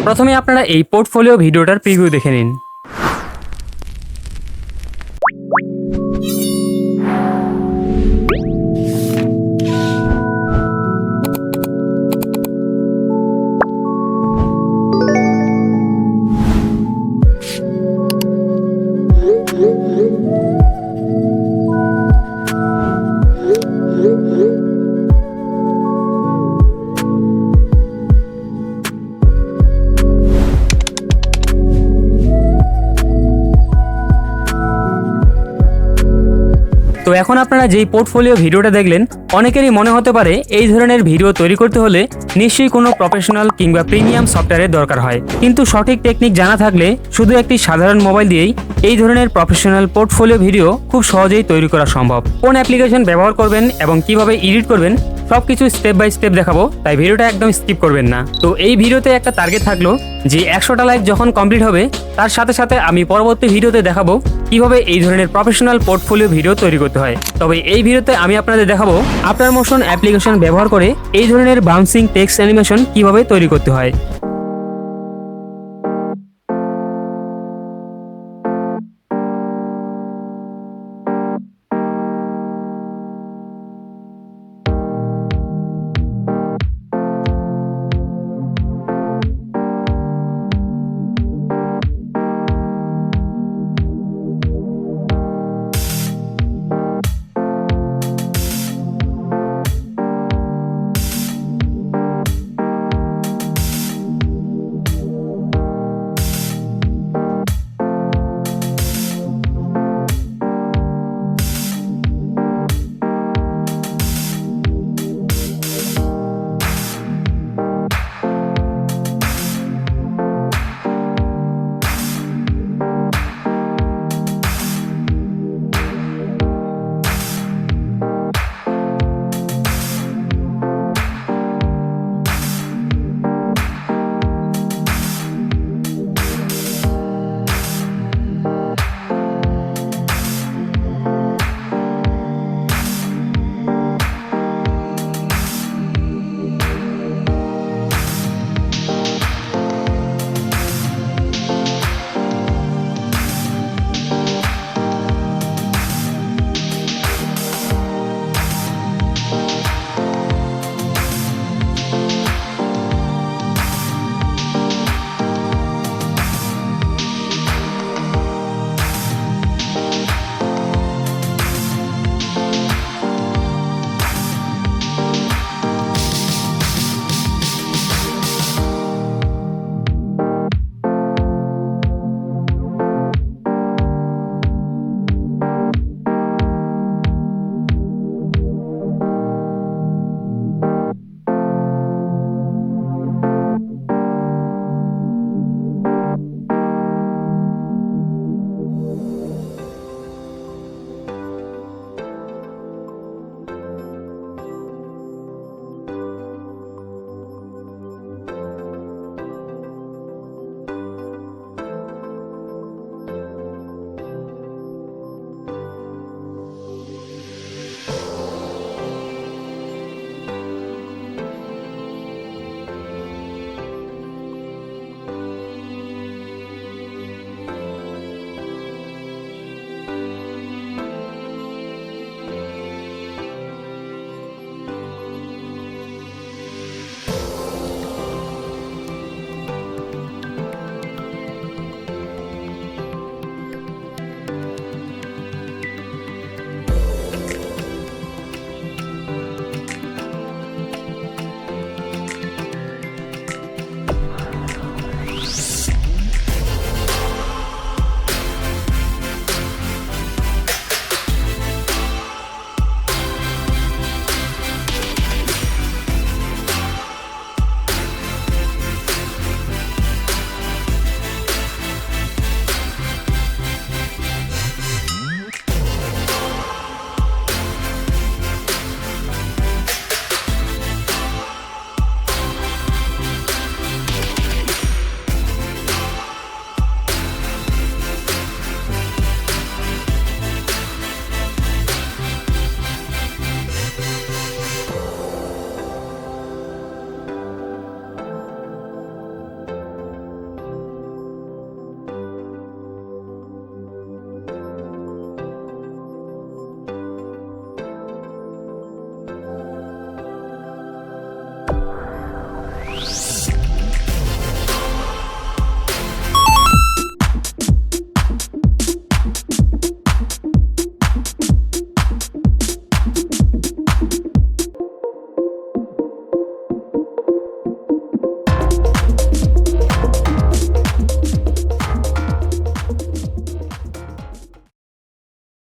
প্রথমে আপনারা এই পোর্টফোলিও ভিডিওটার প্রিভিউ দেখে নিন। তো এখন আপনারা যেই পোর্টফোলিও ভিডিওটা দেখলেন, অনেকেরই মনে হতে পারে এই ধরনের ভিডিও তৈরি করতে হলে নিশ্চয়ই কোনো প্রফেশনাল কিংবা প্রিমিয়াম সফটওয়্যারের দরকার হয়। কিন্তু সঠিক টেকনিক জানা থাকলে শুধু একটি সাধারণ মোবাইল দিয়েই এই ধরনের প্রফেশনাল পোর্টফোলিও ভিডিও খুব সহজেই তৈরি করা সম্ভব। কোন অ্যাপ্লিকেশন ব্যবহার করবেন এবং কিভাবে এডিট করবেন সবকিছু স্টেপ বাই স্টেপ দেখাবো, তাই ভিডিওটা একদম স্কিপ করবেন না। তো এই ভিডিওতে একটা টার্গেট থাকলো যে 100টা লাইক যখন কমপ্লিট হবে তার সাথে সাথে আমি পরবর্তী ভিডিওতে দেখাবো কিভাবে এই ধরনের প্রফেশনাল পোর্টফোলিও ভিডিও তৈরি করতে হয়। তবে এই ভিডিওতে আমি আপনাদের দেখাবো আফটার মোশন অ্যাপ্লিকেশন ব্যবহার করে এই ধরনের বাউন্সিং টেক্সট অ্যানিমেশন কিভাবে তৈরি করতে হয়।